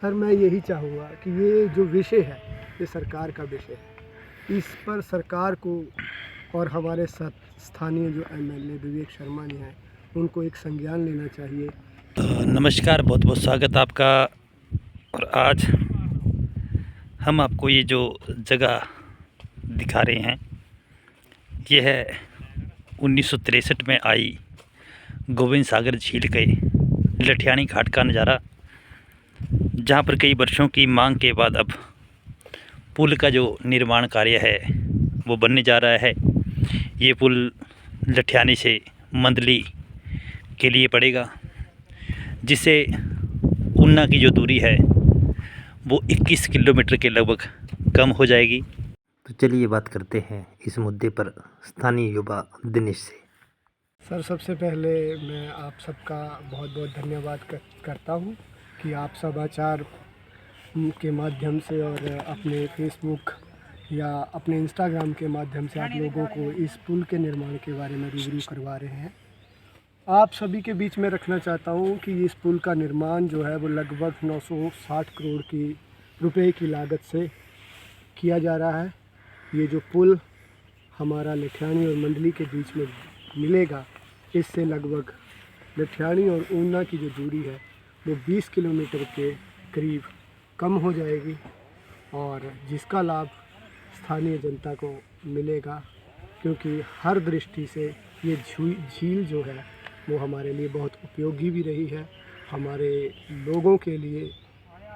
Sir, मैं यही चाहूँगा कि ये जो विषय है, ये सरकार का विषय है। इस पर सरकार को और हमारे साथ स्थानीय जो एमएलए विवेक शर्मा जी हैं, उनको एक संज्ञान लेना चाहिए। नमस्कार, बहुत बहुत स्वागत आपका। और आज हम आपको ये जो जगह दिखा रहे हैं, ये है 1963 में आई गोविंद सागर झील के लठियानी घाट का नज़ारा, जहाँ पर कई वर्षों की मांग के बाद अब पुल का जो निर्माण कार्य है वो बनने जा रहा है। ये पुल लठियानी से मंदली के लिए पड़ेगा, जिससे ऊना की जो दूरी है वो 21 किलोमीटर के लगभग कम हो जाएगी। तो चलिए बात करते हैं इस मुद्दे पर स्थानीय युवा दिनेश से। सर, सबसे पहले मैं आप सबका बहुत बहुत धन्यवाद करता हूँ कि आप समाचार के माध्यम से और अपने फेसबुक या अपने इंस्टाग्राम के माध्यम से आप लोगों को इस पुल के निर्माण के बारे में रूबरू करवा रहे हैं। आप सभी के बीच में रखना चाहता हूँ कि इस पुल का निर्माण जो है वो लगभग 960 करोड़ की रुपए की लागत से किया जा रहा है। ये जो पुल हमारा लठियानी और मंडली के बीच में मिलेगा, इससे लगभग लठियानी और ऊना की जो दूरी है वो 20 किलोमीटर के करीब कम हो जाएगी, और जिसका लाभ स्थानीय जनता को मिलेगा, क्योंकि हर दृष्टि से ये झील जो है वो हमारे लिए बहुत उपयोगी भी रही है, हमारे लोगों के लिए,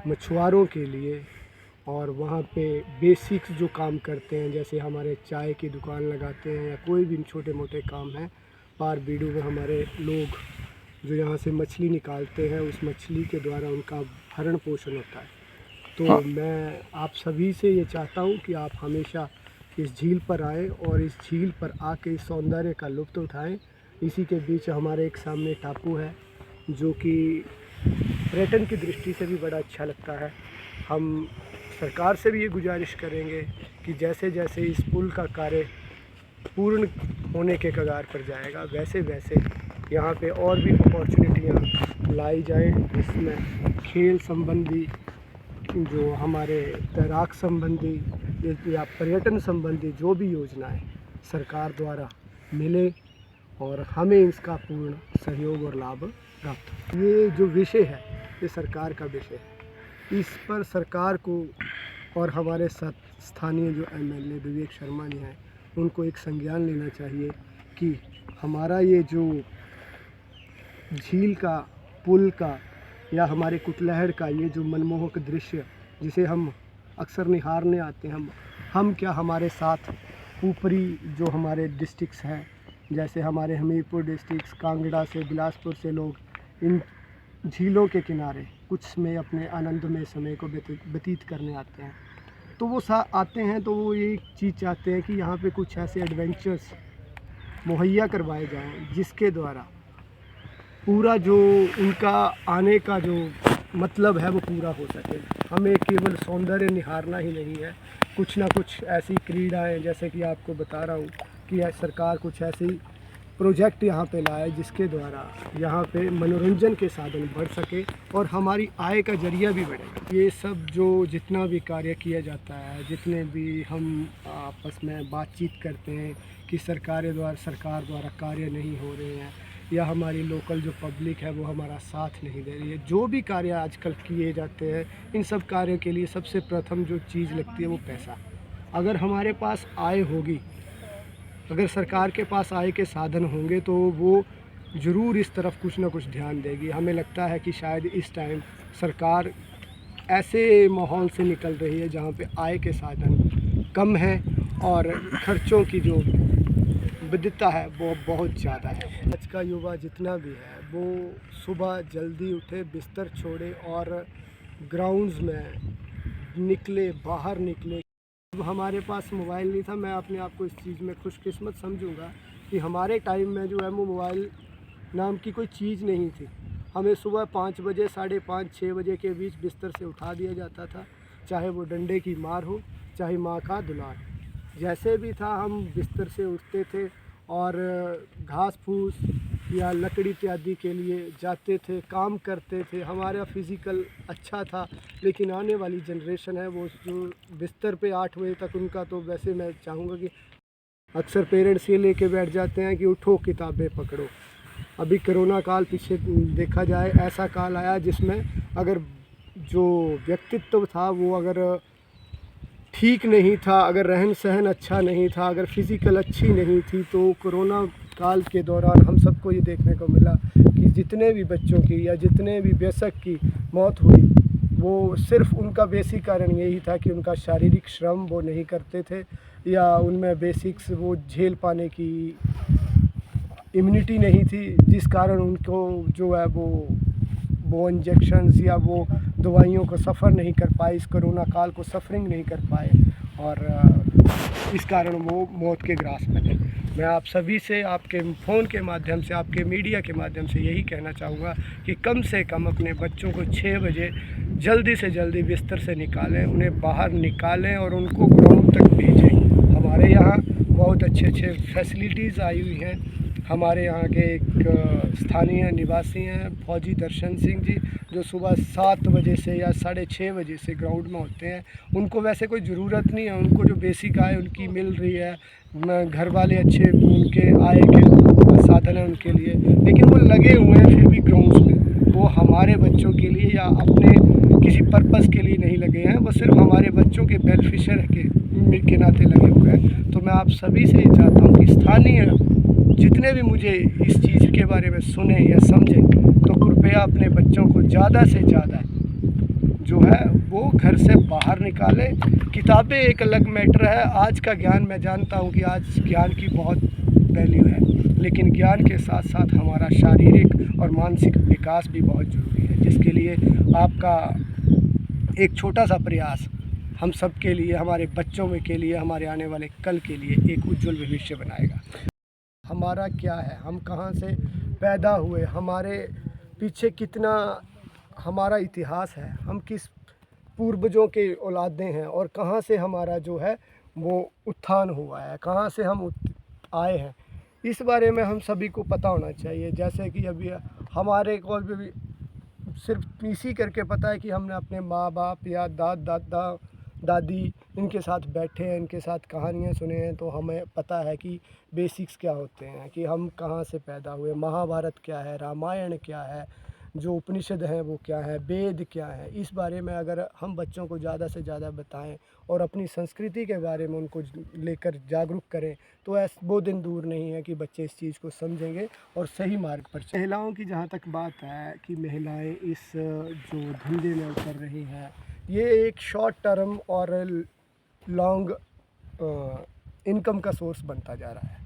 मछुआरों के लिए, और वहाँ पे बेसिक्स जो काम करते हैं, जैसे हमारे चाय की दुकान लगाते हैं या कोई भी छोटे मोटे काम हैं, पार बीडू में हमारे लोग जो यहाँ से मछली निकालते हैं, उस मछली के द्वारा उनका भरण पोषण होता है। तो मैं आप सभी से ये चाहता हूँ कि आप हमेशा इस झील पर आएँ और इस झील पर आके इस सौंदर्य का लुत्फ़ उठाएँ। इसी के बीच हमारे एक सामने टापू है जो कि पर्यटन की दृष्टि से भी बड़ा अच्छा लगता है। हम सरकार से भी ये गुजारिश करेंगे कि जैसे जैसे इस पुल का कार्य पूर्ण होने के कगार पर जाएगा, वैसे वैसे यहाँ पे और भी अपॉर्चुनिटियाँ लाई जाएँ। इसमें खेल संबंधी, जो हमारे तैराक संबंधी या पर्यटन संबंधी जो भी योजनाएं सरकार द्वारा मिले और हमें इसका पूर्ण सहयोग और लाभ प्राप्त हो। ये जो विषय है, ये सरकार का विषय है। इस पर सरकार को और हमारे साथ स्थानीय जो एमएलए विवेक शर्मा जी हैं, उनको एक संज्ञान लेना चाहिए कि हमारा ये जो झील का, पुल का या हमारे कुटलहर का ये जो मनमोहक दृश्य जिसे हम अक्सर निहारने आते हैं, हम क्या हमारे साथ ऊपरी जो हमारे डिस्ट्रिक्ट्स हैं, जैसे हमारे हमीरपुर डिस्ट्रिक्ट, कांगड़ा से, बिलासपुर से लोग इन झीलों के किनारे कुछ समय अपने आनंदमय समय को व्यतीत करने आते हैं, तो वो आते हैं तो वो ये चीज़ चाहते हैं कि यहाँ पे कुछ ऐसे एडवेंचर्स मुहैया करवाए जाएं जिसके द्वारा पूरा जो उनका आने का जो मतलब है वो पूरा हो सके। हमें केवल सौंदर्य निहारना ही नहीं है, कुछ ना कुछ ऐसी क्रीड़ाएं, जैसे कि आपको बता रहा हूँ कि सरकार कुछ ऐसी प्रोजेक्ट यहाँ पे लाए जिसके द्वारा यहाँ पे मनोरंजन के साधन बढ़ सके और हमारी आय का जरिया भी बढ़े। ये सब जो जितना भी कार्य किया जाता है, जितने भी हम आपस में बातचीत करते हैं कि सरकार द्वारा कार्य नहीं हो रहे हैं, या हमारी लोकल जो पब्लिक है वो हमारा साथ नहीं दे रही है, जो भी कार्य आजकल किए जाते हैं, इन सब कार्यों के लिए सबसे प्रथम जो चीज़ लगती है वो पैसा। अगर हमारे पास आय होगी, अगर सरकार के पास आय के साधन होंगे, तो वो ज़रूर इस तरफ कुछ ना कुछ ध्यान देगी। हमें लगता है कि शायद इस टाइम सरकार ऐसे माहौल से निकल रही है जहाँ पे आय के साधन कम है और खर्चों की जो विविधता है वो बहुत ज़्यादा है। आज का युवा जितना भी है वो सुबह जल्दी उठे, बिस्तर छोड़े और ग्राउंड्स में निकले, बाहर निकले। हमारे पास मोबाइल नहीं था, मैं अपने आप को इस चीज़ में खुशकिस्मत समझूंगा कि हमारे टाइम में जो है वो मोबाइल नाम की कोई चीज़ नहीं थी। हमें सुबह 5 बजे, 5:30, 6 बजे के बीच बिस्तर से उठा दिया जाता था, चाहे वो डंडे की मार हो, चाहे माँ का दुलार, जैसे भी था हम बिस्तर से उठते थे और घास फूस या लकड़ी इत्यादि के लिए जाते थे, काम करते थे, हमारा फिज़िकल अच्छा था। लेकिन आने वाली जनरेशन है वो जो बिस्तर पे 8 बजे तक उनका, तो वैसे मैं चाहूँगा कि अक्सर पेरेंट्स ये लेके बैठ जाते हैं कि उठो किताबें पकड़ो। अभी कोरोना काल पीछे देखा जाए, ऐसा काल आया जिसमें अगर जो व्यक्तित्व था वो अगर ठीक नहीं था, अगर रहन सहन अच्छा नहीं था, अगर फिज़िकल अच्छी नहीं थी, तो कोरोना काल के दौरान हम सबको ये देखने को मिला कि जितने भी बच्चों की या जितने भी वयस्क की मौत हुई, वो सिर्फ उनका बेसिक कारण यही था कि उनका शारीरिक श्रम वो नहीं करते थे, या उनमें बेसिक्स वो झेल पाने की इम्यूनिटी नहीं थी, जिस कारण उनको जो है वो इंजेक्शंस या वो दवाइयों को सफ़र नहीं कर पाए, इस कोरोना काल को सफ़रिंग नहीं कर पाए, और इस कारण वो मौत के ग्रास में थे। मैं आप सभी से आपके फ़ोन के माध्यम से, आपके मीडिया के माध्यम से यही कहना चाहूँगा कि कम से कम अपने बच्चों को 6 बजे जल्दी से जल्दी बिस्तर से निकालें, उन्हें बाहर निकालें और उनको ग्राउंड तक भेजें। हमारे यहाँ बहुत अच्छे फैसिलिटीज़ आई हुई हैं। हमारे यहाँ के एक स्थानीय निवासी हैं फौजी दर्शन सिंह जी, जो सुबह 7 बजे से या 6:30 बजे से ग्राउंड में होते हैं। उनको वैसे कोई ज़रूरत नहीं है, उनको जो बेसिक आय उनकी मिल रही है, घर वाले अच्छे उनके आय के साधन हैं उनके लिए, लेकिन वो लगे हुए हैं फिर भी ग्राउंड्स में। वो हमारे बच्चों के लिए या अपने किसी पर्पज़ के लिए नहीं लगे हैं, वो सिर्फ हमारे बच्चों के बेनिफिशियर के नाते लगे हुए हैं। तो मैं आप सभी से ये चाहता हूँ कि स्थानीय जितने भी मुझे इस चीज़ के बारे में सुने या समझे, तो कृपया अपने बच्चों को ज़्यादा से ज़्यादा जो है वो घर से बाहर निकालें। किताबें एक अलग मैटर है, आज का ज्ञान मैं जानता हूँ कि आज ज्ञान की बहुत वैल्यू है, लेकिन ज्ञान के साथ साथ हमारा शारीरिक और मानसिक विकास भी बहुत ज़रूरी है, जिसके लिए आपका एक छोटा सा प्रयास हम सब के लिए, हमारे बच्चों में के लिए, हमारे आने वाले कल के लिए एक उज्जवल भविष्य बनाएगा। हमारा क्या है, हम कहाँ से पैदा हुए, हमारे पीछे कितना हमारा इतिहास है, हम किस पूर्वजों के औलादें हैं, और कहाँ से हमारा जो है वो उत्थान हुआ है, कहाँ से हम आए हैं, इस बारे में हम सभी को पता होना चाहिए। जैसे कि अभी हमारे को भी सिर्फ इसी करके पता है कि हमने अपने माँ बाप या दादा दादी इनके साथ बैठे हैं, इनके साथ कहानियाँ सुने हैं, तो हमें पता है कि बेसिक्स क्या होते हैं, कि हम कहाँ से पैदा हुए, महाभारत क्या है, रामायण क्या है, जो उपनिषद हैं वो क्या है, वेद क्या है। इस बारे में अगर हम बच्चों को ज़्यादा से ज़्यादा बताएं और अपनी संस्कृति के बारे में उनको लेकर जागरूक करें, तो वो दिन दूर नहीं है कि बच्चे इस चीज़ को समझेंगे और सही मार्ग पर चलेंगे। महिलाओं की जहाँ तक बात है कि महिलाएं इस जो धंधे में उतर रही हैं, ये एक शॉर्ट टर्म और लॉन्ग इनकम का सोर्स बनता जा रहा है।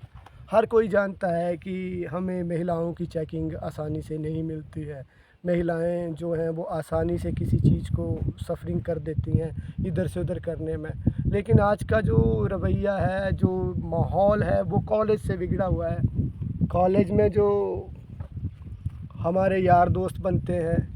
हर कोई जानता है कि हमें महिलाओं की चेकिंग आसानी से नहीं मिलती है, महिलाएं जो हैं वो आसानी से किसी चीज़ को सफरिंग कर देती हैं इधर से उधर करने में। लेकिन आज का जो रवैया है, जो माहौल है, वो कॉलेज से बिगड़ा हुआ है। कॉलेज में जो हमारे यार दोस्त बनते हैं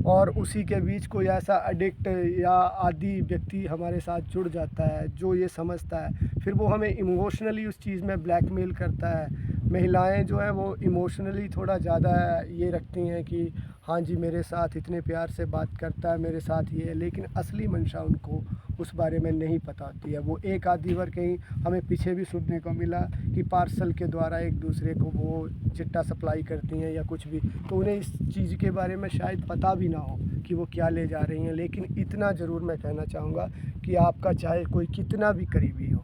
और उसी के बीच कोई ऐसा एडिक्ट या आदी व्यक्ति हमारे साथ जुड़ जाता है जो ये समझता है, फिर वो हमें इमोशनली उस चीज़ में ब्लैकमेल करता है। महिलाएं जो है वो इमोशनली थोड़ा ज़्यादा ये रखती हैं कि हाँ जी मेरे साथ इतने प्यार से बात करता है, मेरे साथ ये है, लेकिन असली मंशा उनको उस बारे में नहीं पता होती है। वो एक आधी बार कहीं हमें पीछे भी सुनने को मिला कि पार्सल के द्वारा एक दूसरे को वो चिट्टा सप्लाई करती हैं या कुछ भी, तो उन्हें इस चीज़ के बारे में शायद पता भी ना हो कि वो क्या ले जा रही हैं। लेकिन इतना ज़रूर मैं कहना चाहूँगा कि आपका चाहे कोई कितना भी करीबी हो,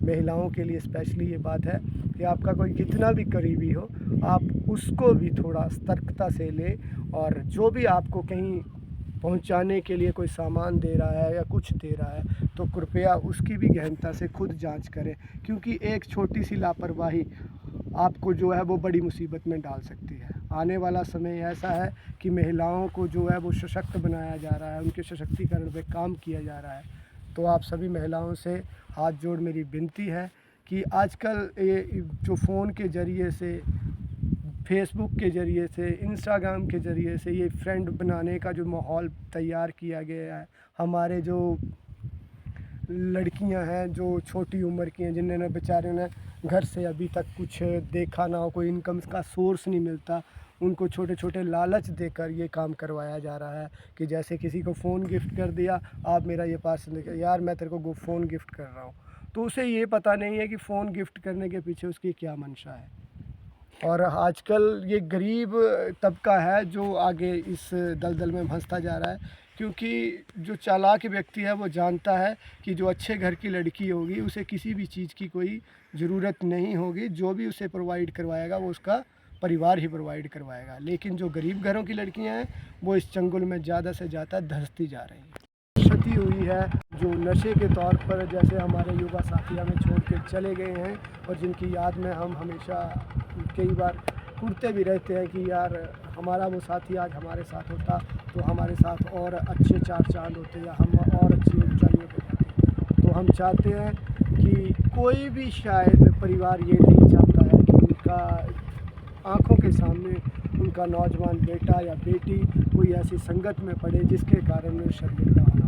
महिलाओं के लिए स्पेशली ये बात है कि आपका कोई कितना भी करीबी हो, आप उसको भी थोड़ा सतर्कता से लें, और जो भी आपको कहीं पहुंचाने के लिए कोई सामान दे रहा है या कुछ दे रहा है, तो कृपया उसकी भी गहनता से खुद जांच करें, क्योंकि एक छोटी सी लापरवाही आपको जो है वो बड़ी मुसीबत में डाल सकती है। आने वाला समय ऐसा है कि महिलाओं को जो है वो सशक्त बनाया जा रहा है, उनके सशक्तिकरण पे काम किया जा रहा है। तो आप सभी महिलाओं से हाथ जोड़ मेरी विनती है कि आजकल ये जो फ़ोन के ज़रिए से, फेसबुक के ज़रिए से, इंस्टाग्राम के ज़रिए से ये फ्रेंड बनाने का जो माहौल तैयार किया गया है, हमारे जो लड़कियां हैं जो छोटी उम्र की हैं, जिन्होंने बेचारे ने घर से अभी तक कुछ देखा ना हो, कोई इनकम का सोर्स नहीं मिलता, उनको छोटे छोटे लालच देकर ये काम करवाया जा रहा है कि जैसे किसी को फ़ोन गिफ्ट कर दिया, आप मेरा ये पार्सल लेकर, यार मैं तेरे को फ़ोन गिफ्ट कर रहा हूँ, तो उसे ये पता नहीं है कि फ़ोन गिफ्ट करने के पीछे उसकी क्या मंशा है। और आजकल ये गरीब तबका है जो आगे इस दलदल में फंसता जा रहा है, क्योंकि जो चालाक व्यक्ति है वो जानता है कि जो अच्छे घर की लड़की होगी उसे किसी भी चीज़ की कोई ज़रूरत नहीं होगी, जो भी उसे प्रोवाइड करवाएगा वो उसका परिवार ही प्रोवाइड करवाएगा। लेकिन जो गरीब घरों की लड़कियां हैं वो इस चंगुल में ज़्यादा से ज़्यादा धंसती जा रही हैं। क्षति हुई है जो नशे के तौर पर जैसे हमारे युवा साथी हमें छोड़ के चले गए हैं, और जिनकी याद में हम हमेशा कई बार कुड़ते भी रहते हैं कि यार हमारा वो साथी आज हमारे साथ होता तो हमारे साथ और अच्छे चार चांद होते या हम और अच्छी ऊंचाइयों पे जाते। तो हम चाहते हैं कि कोई भी शायद परिवार ये नहीं चाहता है कि उनका आँखों के सामने उनका नौजवान बेटा या बेटी कोई ऐसी संगत में पड़े जिसके कारण शर्मिंदा हो।